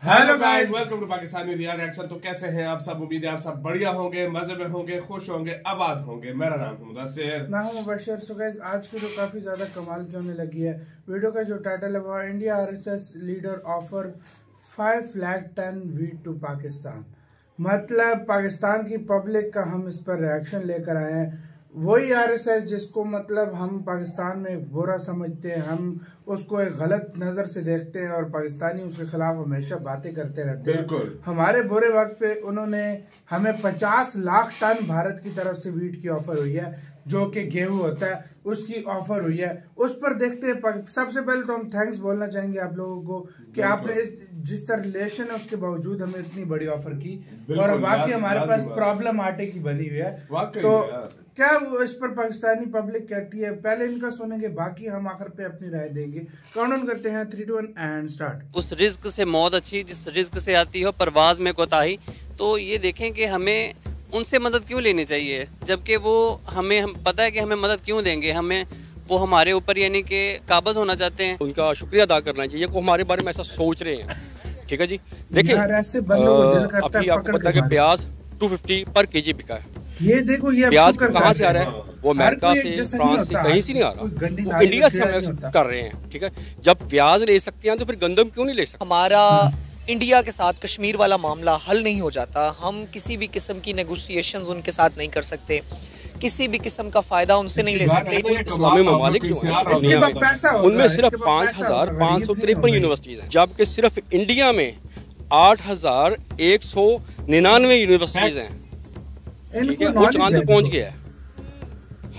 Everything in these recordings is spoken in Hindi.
Hello guys, welcome to Pakistani real reaction. तो कैसे हैं आप सब? उम्मीद है आप सब बढ़िया होंगे, मजे में होंगे, खुश होंगे, आबाद होंगे। मेरा नाम है मुदस्सिर, मैं हूं मुबशिर। सो गाइस, आज की जो काफी ज्यादा कमाल की होने लगी है वीडियो का जो टाइटल है वो India RSS leader offer 5 lakh ton wheat to Pakistan. मतलब पाकिस्तान की पब्लिक का हम इस पर रिएक्शन लेकर आए हैं। वही आरएसएस जिसको मतलब हम पाकिस्तान में बुरा समझते हैं, हम उसको एक गलत नजर से देखते हैं और पाकिस्तानी उसके खिलाफ हमेशा बातें करते रहते हैं। हमारे बुरे वक्त पे उन्होंने हमें 50 लाख टन भारत की तरफ से वीट की ऑफर हुई है, जो कि गेहूं होता है, उसकी ऑफर हुई है। उस पर देखते हैं। सबसे पहले तो हम थैंक्स बोलना चाहेंगे आप लोगों को कि आपने जिस तरह रिलेशन है उसके बावजूद हमें इतनी बड़ी ऑफर की, और बाकी हमारे पास प्रॉब्लम आटे की बनी हुई है। तो क्या वो इस पर पाकिस्तानी पब्लिक कहती है, पहले इनका सुनेंगे, बाकी हम आखिर पे अपनी राय देंगे। काउंट करते हैं 3, 2, 1 एंड स्टार्ट। उस रिस्क से मौत अच्छी जिस रिस्क से आती हो परवाज में कोताही। तो ये देखें कि हमें उनसे मदद क्यों लेनी चाहिए, जबकि वो हम पता है कि हमें मदद क्यों देंगे, हमें वो हमारे ऊपर यानी कि काबज होना चाहते हैं। उनका शुक्रिया अदा करना चाहिए को हमारे बारे में ऐसा सोच रहे हैं। ठीक है जी, देखिए अभी आपको पता है कि प्याज 250 पर केजी बिका है। ये देखो, ये प्याज कहाँ से आ रहा है? वो अमेरिका से, फ्रांस से, कहीं से नहीं आ रहा, वो इंडिया से हम कर रहे हैं। ठीक है, जब प्याज ले सकते हैं तो फिर गंदम क्यों नहीं ले सकते? हमारा इंडिया के साथ कश्मीर वाला मामला हल नहीं हो जाता। हम किसी भी किस्म की नेगोशिएशंस उनके साथ नहीं कर सकते, किसी भी किस्म का फायदा उनसे नहीं ले सकते। इस्लामी ममालिक जो हैं दुनिया में, उनमें सिर्फ 5,553 यूनिवर्सिटीज हैं, जबकि सिर्फ इंडिया में 8,199 यूनिवर्सिटीज हैं। ठीक है, वो चांद पे पहुंच गया है।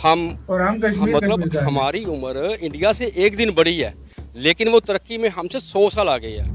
हम मतलब हमारी उम्र इंडिया से एक दिन बड़ी है, लेकिन वो तरक्की में हमसे 100 साल आ गई है।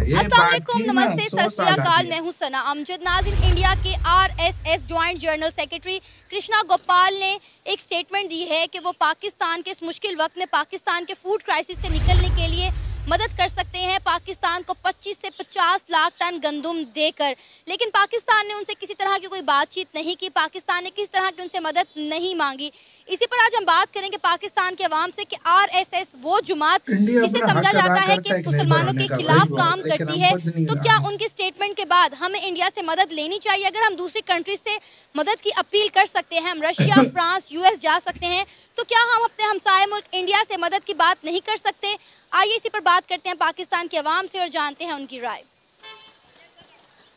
अस्सलाम वालेकुम, नमस्ते, सत श्री अकाल। मैं हूं सना अमजद। नाज़रीन, इंडिया के RSS joint general secretary Krishna Gopal ने एक स्टेटमेंट दी है कि वो पाकिस्तान के इस मुश्किल वक्त में पाकिस्तान के फूड क्राइसिस से निकलने के लिए मदद कर सकते हैं पाकिस्तान को 25 से 50 लाख टन गंदम देकर। लेकिन पाकिस्तान ने उनसे किसी तरह की कोई बातचीत नहीं की, पाकिस्तान ने किसी तरह की उनसे मदद नहीं मांगी। इसी पर आज हम बात करेंगे पाकिस्तान के अवाम से कि आरएसएस वो जुमात जिसे समझा जाता है कि मुसलमानों के खिलाफ काम करती है, तो क्या उनकी स्टेटमेंट के बाद हमें इंडिया से मदद लेनी चाहिए? अगर हम दूसरी कंट्री से मदद की अपील कर सकते हैं, हम रशिया, फ्रांस, यूएस जा सकते हैं, तो क्या हम अपने हमसाये मुल्क इंडिया से मदद की बात नहीं कर सकते? आइए इसी पर बात करते हैं पाकिस्तान के अवाम से और जानते हैं उनकी राय।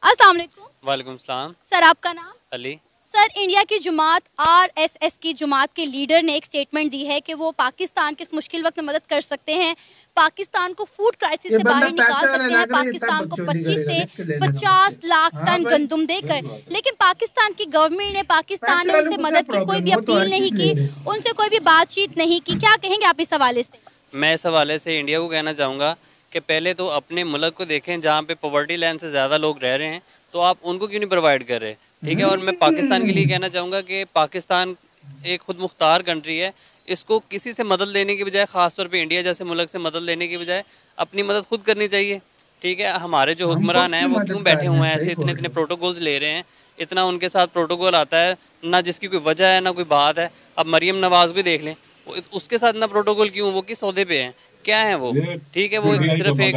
अस्सलाम वालेकुम। वालेकुम सलाम। सर, आपका नाम? अली। सर, इंडिया की जुमात आरएसएस की जुमात के लीडर ने एक स्टेटमेंट दी है कि वो पाकिस्तान के इस मुश्किल वक्त में मदद कर सकते हैं, पाकिस्तान को फूड क्राइसिस से बाहर निकाल सकते हैं, पाकिस्तान को 25 से 50 लाख टन गंदम देकर। लेकिन पाकिस्तान की गवर्नमेंट ने पाकिस्तान ने उनसे मदद की कोई भी अपील नहीं की, उनसे कोई भी बातचीत नहीं की। क्या कहेंगे आप इस हवाले से? मैं इस हवाले से इंडिया को कहना चाहूँगा कि पहले तो अपने मुल्क को देखें, जहाँ पे पॉवर्टी लाइन से ज़्यादा लोग रह रहे हैं, तो आप उनको क्यों नहीं प्रोवाइड कर रहे? ठीक है, और मैं पाकिस्तान के लिए कहना चाहूँगा कि पाकिस्तान एक खुद मुख्तार कंट्री है, इसको किसी से मदद लेने के बजाय, ख़ासतौर पे इंडिया जैसे मुल्क से मदद लेने के बजाय अपनी मदद खुद करनी चाहिए। ठीक है, हमारे जो हुक्मरान हैं वो क्यों बैठे हुए हैं ऐसे इतने इतने प्रोटोकॉल्स ले रहे हैं, इतना उनके साथ प्रोटोकॉल आता है ना जिसकी कोई वजह है ना कोई बात है। अब मरियम नवाज भी देख लें, उसके साथ ना प्रोटोकॉल क्यों, वो किस ओहदे पे हैं, क्या है वो? ठीक है, वो सिर्फ एक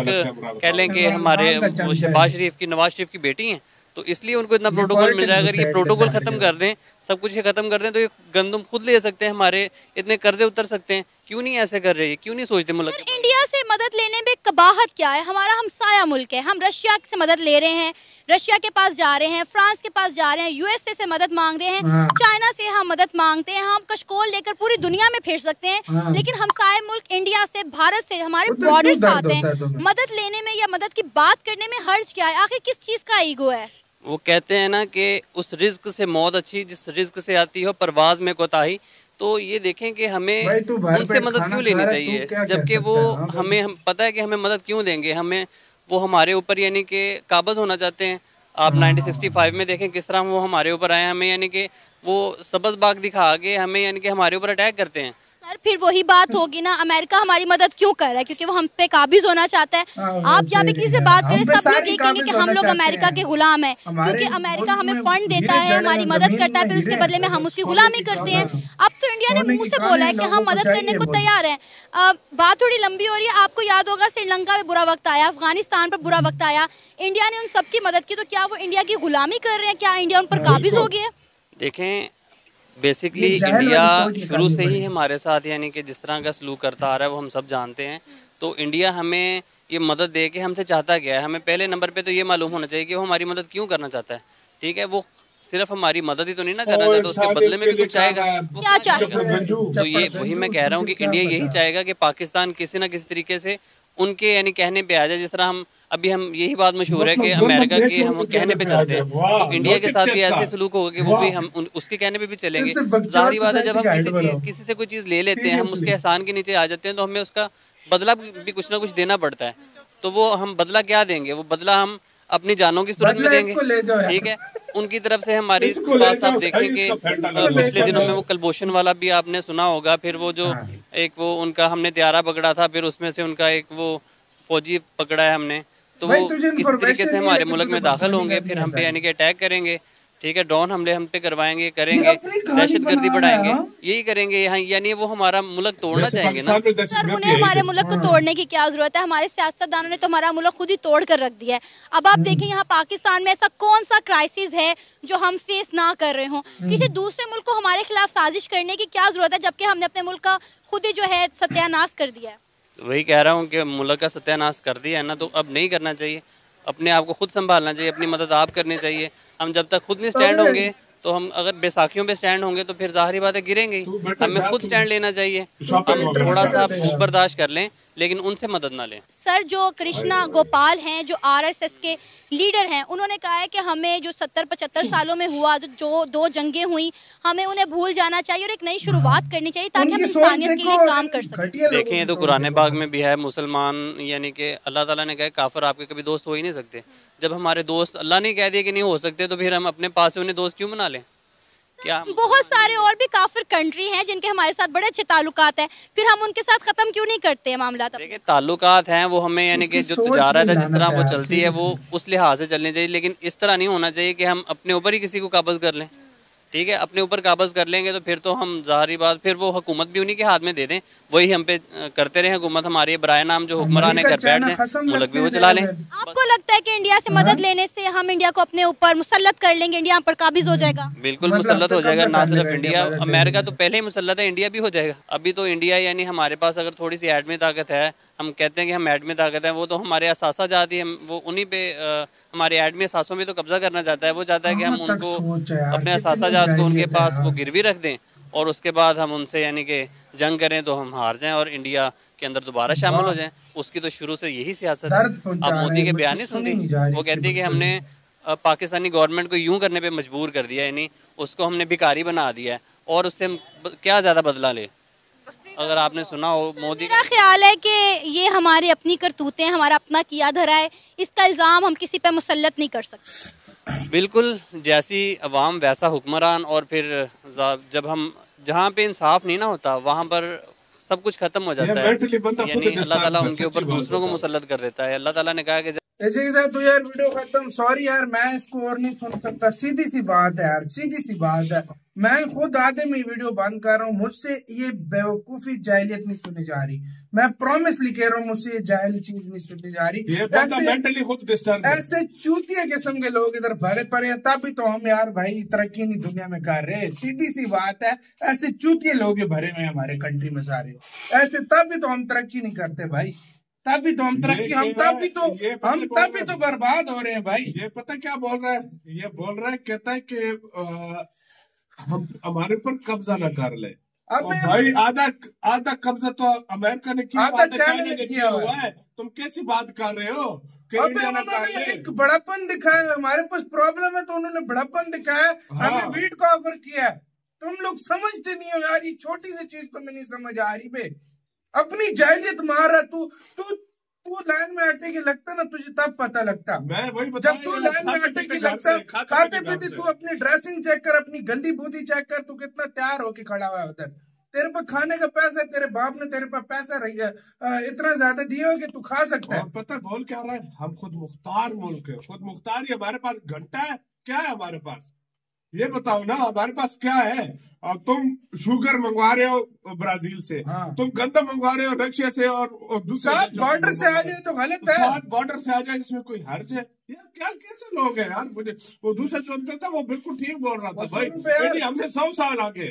कह लें कि हमारे शहबाज शरीफ की, नवाज शरीफ की बेटी हैं, तो इसलिए उनको इतना प्रोटोकॉल मिल रहा है। अगर ये प्रोटोकॉल खत्म कर दें, सब कुछ ये खत्म कर दें, तो ये गंदम खुद ले सकते हैं, हमारे इतने कर्जे उतर सकते हैं। क्यों नहीं ऐसे कर रहे हैं, क्यों नहीं सोचते मुल्क? इंडिया से मदद लेने में कबाहत क्या है? हमारा हमसाया मुल्क है, हम रशिया से मदद ले रहे हैं, रशिया के पास जा रहे हैं, फ्रांस के पास जा रहे हैं, यूएसए से मदद मांग रहे हैं, चाइना से हम मदद मांगते हैं, हम कशकोल लेकर पूरी दुनिया में फिर सकते हैं। लेकिन हमसाया मुल्क इंडिया से, भारत से, हमारे बॉर्डर साथ हैं, मदद लेने में या मदद की बात करने में हर्ज क्या है? आखिर किस चीज का ईगो है? वो कहते हैं ना कि उस रिस्क से मौत अच्छी जिस रिस्क से आती हो परवाज में कोताही। तो ये देखें कि हमें उनसे मदद क्यों लेनी चाहिए, जबकि वो हम पता है कि हमें मदद क्यों देंगे, हमें वो हमारे ऊपर यानी कि काबज होना चाहते हैं। आप 1965 में देखें किस तरह वो हमारे ऊपर आए, हमें यानी कि वो सबज बाग दिखा के हमें यानी कि हमारे ऊपर अटैक करते हैं। सर फिर वही बात होगी ना, अमेरिका हमारी मदद क्यों कर रहा है? क्योंकि वो हम पे काबिज होना चाहता है। आप यहाँ पे किसी से बात करें, सब लोग ये कहेंगे कि हम लोग अमेरिका के गुलाम हैं, क्योंकि अमेरिका हमें फंड देता है, हमारी मदद करता है, फिर उसके बदले में हम उसकी गुलामी करते हैं। अब तो इंडिया ने मुंह से बोला है कि हम मदद करने को तैयार हैं। बात थोड़ी लंबी हो रही है। आपको याद होगा श्रीलंका में बुरा वक्त आया, अफगानिस्तान पर बुरा वक्त आया, इंडिया ने उन सबकी मदद की। तो क्या वो इंडिया की गुलामी कर रहे हैं? क्या इंडिया उन पर काबिज हो गया? देखें, बेसिकली इंडिया शुरू से ही हमारे साथ यानी कि जिस तरह का सलूक करता आ रहा है वो हम सब जानते हैं। तो इंडिया हमें ये मदद दे के हमसे चाहता क्या है? हमें पहले नंबर पे तो ये मालूम होना चाहिए कि वो हमारी मदद क्यों करना चाहता है। ठीक है, वो सिर्फ हमारी मदद ही तो नहीं ना करना चाहता, उसके बदले में भी कुछ चाहेगा। क्या चाहेगा? तो ये वही मैं कह रहा हूँ कि इंडिया यही चाहेगा कि पाकिस्तान किसी ना किसी तरीके से उनके यानी कहने पे आ जाए। जिस तरह हम यही बात मशहूर है कि अमेरिका के हम कहने पे चलते हैं, तो इंडिया के साथ भी ऐसे सलूक होगा कि वो भी हम उसके कहने पे भी चलेंगे। जाहिर बात है, जब हम किसी से कोई चीज़ ले लेते हैं, हम उसके एहसान के नीचे आ जाते हैं, तो हमें उसका बदला भी कुछ ना कुछ देना पड़ता है। तो वो हम बदला क्या देंगे? वो बदला हम अपनी जानों की सूरत में देंगे। ठीक है, उनकी तरफ से हमारी पास आप देखेंगे पिछले दिनों में वो कलभूषण वाला भी आपने सुना होगा। फिर वो जो एक वो उनका हमने त्यारा पकड़ा था, फिर उसमें से उनका एक वो फौजी पकड़ा है हमने। तो वो इस तरीके से हमारे मुल्क में दाखिल होंगे, फिर हम पे यानी कि अटैक करेंगे। ठीक है, ड्रोन हमले हम पे करवाएंगे, करेंगे, दहशतगर्दी बढ़ाएंगे, यही करेंगे यहाँ। यानी वो हमारा मुल्क तोड़ना चाहेंगे ना। सर उन्हें हमारे मुल्क को तोड़ने की क्या जरूरत है? हमारे सियासतदानों ने तो हमारा मुल्क खुद ही तोड़ कर रख दिया है। अब आप देखें यहाँ पाकिस्तान में ऐसा कौन सा क्राइसिस है जो हम फेस ना कर रहे हों? किसी दूसरे मुल्क को हमारे खिलाफ साजिश करने की क्या जरूरत है, जबकि हमने अपने मुल्क का खुद ही जो है सत्यानाश कर दिया है। वही कह रहा हूँ कि मुल्क का सत्यानाश कर दिया है ना, तो अब नहीं करना चाहिए। अपने आप को खुद संभालना चाहिए, अपनी मदद आप करनी चाहिए। हम जब तक खुद नहीं स्टैंड होंगे, तो हम अगर बैसाखियों पे स्टैंड होंगे तो फिर जाहिर बात है गिरेंगे ही। हमें खुद स्टैंड लेना चाहिए। हम थोड़ा सा भूख बर्दाश्त कर लें, लेकिन उनसे मदद ना लें। सर जो कृष्णा गोपाल हैं, जो आरएसएस के लीडर हैं, उन्होंने कहा है कि हमें जो 70-75 सालों में हुआ जो 2 जंगें हुई, हमें उन्हें भूल जाना चाहिए और एक नई शुरुआत करनी चाहिए ताकि हम इंसानियत के लिए काम कर सकें। देखें, ये तो कुरान पाक में भी है, मुसलमान यानी कि अल्लाह ताला ने कहा काफिर आपके कभी दोस्त हो ही नहीं सकते। जब हमारे दोस्त अल्लाह ने कह दिया कि नहीं हो सकते, तो फिर हम अपने पास से उन्हें दोस्त क्यों बना लें? क्या बहुत सारे और भी काफिर कंट्री हैं जिनके हमारे साथ बड़े अच्छे ताल्लुकात हैं, फिर हम उनके साथ खत्म क्यों नहीं करते हैं मामला? देखिए, ताल्लुकात हैं वो हमें यानी कि जो तजारत है जिस तरह वो चलती है वो उस लिहाज से चलनी चाहिए, लेकिन इस तरह नहीं होना चाहिए कि हम अपने ऊपर ही किसी को काबज कर लें। ठीक है, अपने ऊपर काबज कर लेंगे तो फिर तो हम ज़ाहिर बात फिर वो हुकूमत भी उन्हीं के हाथ में दे दें, वही हम पे करते रहे हुकूमत हमारी बराए नाम जो हुक्मरान है, घर बैठ जाए, मुल्क भी वो चला लें। आपको लगता है कि इंडिया से मदद लेने से हम इंडिया को अपने ऊपर मुसल्लत कर लेंगे, इंडिया पर काबिज हो जाएगा? बिल्कुल मुसल्लत हो जाएगा। ना सिर्फ इंडिया, अमेरिका तो पहले ही मुसल्लत है, इंडिया भी हो जाएगा। अभी तो इंडिया यानी हमारे पास अगर थोड़ी सी एडमी ताकत है, हम कहते हैं कि हम एडमी ताकत है, वो तो हमारे असासा जाती है, वो उन्हीं पे हमारे एडमी असासों में तो कब्जा करना चाहता है। वो चाहता है कि हम उनको अपने असासा जात को उनके पास वो गिरवी रख दें और उसके बाद हम उनसे यानी कि जंग करें तो हम हार जाएं और इंडिया के अंदर दोबारा शामिल हो जाएं। उसकी तो शुरू से यही सियासत है। आप मोदी के बयान नहीं सुनती, वो कहती है कि हमने पाकिस्तानी गवर्नमेंट को यूं करने पे मजबूर कर दिया, यानी उसको हमने भिखारी बना दिया है और उससे हम क्या ज़्यादा बदला ले। अगर आपने सुना हो मोदी, मेरा ख्याल है कि ये हमारी अपनी करतूतें, हमारा अपना किया धरा है, इसका इल्ज़ाम हम किसी पे मुसल्लत नहीं कर सकते। बिल्कुल, जैसी अवाम वैसा हुक्मरान। और फिर जब हम जहाँ पे इंसाफ नहीं ना होता वहाँ पर सब कुछ खत्म हो जाता है, यानी अल्लाह ताला उनके ऊपर दूसरों को मुसल्लत कर देता है। अल्लाह ताला ने कहा कि इसी के साथ तो यार वीडियो खत्म। सॉरी यार, मैं इसको और नहीं सुन सकता। सीधी सी बात है यार, सीधी सी बात है। मैं खुद आधे में वीडियो बंद कर रहा हूँ। मुझसे ये बेवकूफी जाहिलियत नहीं सुनी जा रही। मैं प्रॉमिसली कह रहा हूँ, मुझसे ये जाहिल चीज नहीं सुनी जा रही। ऐसे चूतिया किस्म के लोग इधर भरे पड़े हैं, तभी तो हम यार भाई तरक्की नहीं दुनिया में कर रहे। सीधी सी बात है, ऐसे चूतिया लोग भरे हुए हमारे कंट्री में सारे ऐसे, तभी तो हम तरक्की नहीं करते भाई। तभी तो हम तरक्की, हम तभी तो बर्बाद हो रहे हैं भाई। ये पता क्या बोल रहा है? ये बोल रहा है, कहता है कि हम हमारे ऊपर कब्जा न कर ले। अब भाई आधा कब्जा तो अमेरिका ने किया, आधा चाइना ने किया हुआ है। तुम कैसी बात कर रहे हो? एक बड़ापन दिखाया, हमारे पास प्रॉब्लम है तो उन्होंने बड़ापन दिखाया। हमें वीट का ऑफर किया। तुम लोग समझते नहीं हो यार, ये छोटी सी चीज तो मैं नहीं समझ आ रही बे। अपनी जाहिलियत मार रहा तू लाइन में आटे की लगता ना, तुझे तब पता लगता। मैं वही जब तू लाइन में आटे की लगता, खाते पीते तू अपनी ड्रेसिंग चेक कर, अपनी गंदी बूदी चेक कर, तू कितना तैयार होके खड़ा हुआ है उधर। तेरे पे खाने का पैसा है, तेरे बाप ने तेरे पे पैसा इतना ज्यादा दिया हो कि तू खा सकता है। पता है बोल क्या रहा है, हम खुद मुख्तार मुल्क है, खुद मुख्तार ही हमारे पास घंटा है, क्या है हमारे पास ये बताओ ना, हमारे पास क्या है? और तुम शुगर मंगवा रहे हो ब्राजील से, तुम गंदम मंगवा रहे हो रशिया से, और दूसरे बॉर्डर से आ जाए तो गलत है, बॉर्डर से आ जाए इसमें कोई हर्ज है? यार क्या कैसे लोग हैं यार। मुझे वो दूसरा जो था वो बिल्कुल ठीक बोल रहा था भाई, हमसे 100 साल आगे,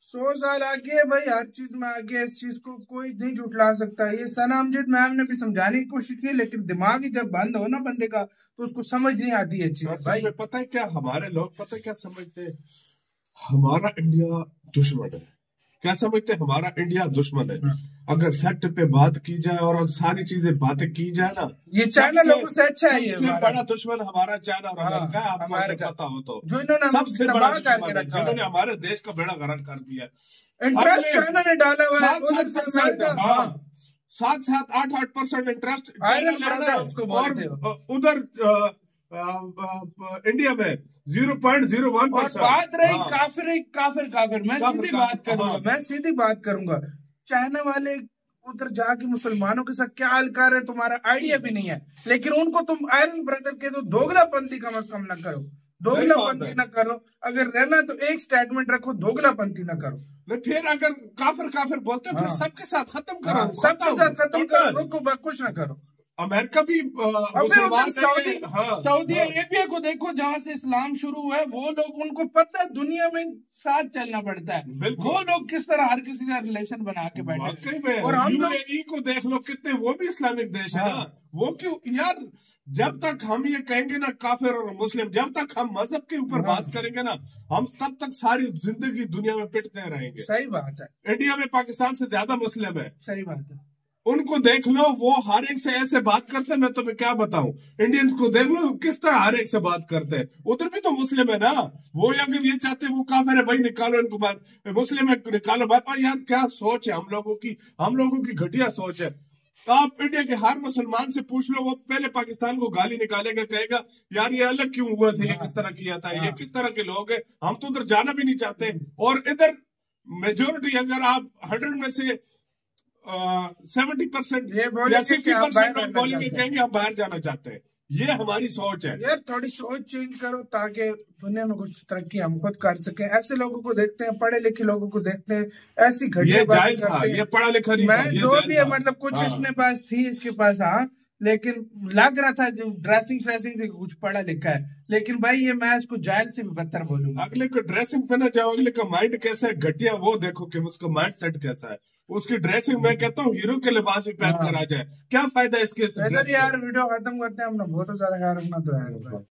100 साल आगे भाई, हर चीज में आगे। इस चीज को कोई नहीं झुठला सकता। ये सना अमजद मैम ने भी समझाने की कोशिश की, लेकिन दिमाग ही जब बंद हो ना बंदे का तो उसको समझ नहीं आती है चीज भाई। पता है क्या हमारे लोग, पता है क्या समझते हैं, हमारा इंडिया दुश्मन है। क्या समझते हैं? हमारा इंडिया दुश्मन है। अगर फैक्ट पे बात की जाए और सारी चीजें बातें की जाए ना, ये चाइना लोगों से अच्छा है। सबसे बड़ा दुश्मन हमारा चाइना और अमेरिका है, आपको पता हो तो। जो इन्होंने सबसे बड़ा दुश्मन है, जिन्होंने हमारे देश का बेड़ा गर्क कर दिया। इंटरेस्ट चाइना ने डाला हुआ है, 7-7, 8-8% इंटरेस्ट और उधर इंडिया में 0.01%। बात रही काफिर मैं सीधी बात करूंगा। चाइना वाले उधर जाके मुसलमानों के साथ क्या हाल कर रहे, तुम्हारा आइडिया भी नहीं है। लेकिन उनको तुम आयरन ब्रदर के दो दोगलापंथी कम से कम न करो, दोगलापंथी न करो। अगर रहना तो एक स्टेटमेंट रखो, दोगलापंथी न करो। फिर अगर काफिर बोलते फिर सबके साथ खत्म करो, सबके साथ खत्म करो, कुछ न करो। अमेरिका भी सऊदी अरेबिया को देखो, जहाँ से इस्लाम शुरू हुआ है, वो लोग, उनको पता है दुनिया में साथ चलना पड़ता है। वो लोग किस तरह हर किसी का रिलेशन बना के बैठे। और हम यूएई को देख लो, कितने वो भी इस्लामिक देश है ना। वो क्यों यार, जब तक हम ये कहेंगे ना काफिर और मुस्लिम, जब तक हम मजहब के ऊपर बात करेंगे ना, हम तब तक सारी जिंदगी दुनिया में पिटते रहेंगे। सही बात है। इंडिया में पाकिस्तान से ज्यादा मुस्लिम है। सही बात है। उनको देख लो, वो हर एक से ऐसे बात करते हैं, मैं तुम्हें क्या बताऊं। इंडियंस को देख लो किस तरह हर एक से बात करते हैं। उधर भी तो मुस्लिम है ना, वो अगर ये चाहते वो काफिर है भाई, निकालो इनको बात, मुस्लिम है निकालो बात। यार क्या सोच है हम लोगों की घटिया सोच है। तो आप इंडिया के हर मुसलमान से पूछ लो, वो पहले पाकिस्तान को गाली निकालेगा, कहेगा यार ये अलग क्यों हुआ था, ये किस तरह किया था, ये किस तरह के लोग हैं, हम तो उधर जाना भी नहीं चाहते। और इधर मेजोरिटी, अगर आप 100 में से 70% या 60% लोग बोलेंगे, कहेंगे हम बाहर जाना चाहते हैं। ये हमारी सोच है। यार थोड़ी सोच चेंज करो ताकि दुनिया में कुछ तरक्की हम खुद कर सके। ऐसे लोगों को देखते हैं, पढ़े लिखे लोगों को देखते हैं, ऐसी घटिया बातें करते हैं। ये पढ़ा लिखा नहीं, मैं जो भी है मतलब कुछ इसमें पास थी, इसके पास लेकिन लग रहा था जो ड्रेसिंग से कुछ पढ़ा लिखा है। लेकिन भाई ये मैं इसको जाहिल से भी बदतर बोलूंगा। अगले को ड्रेसिंग पे ना जाओ, अगले का माइंड कैसा है घटिया, वो देखो कि उसका माइंड सेट कैसा है। उसकी ड्रेसिंग मैं कहता हूँ हीरो के लिबास भी पहन कर आ जाए, क्या फायदा इसके। यार वीडियो खत्म करते हैं, हमने बहुत ज्यादा ख्याल रखना तो है।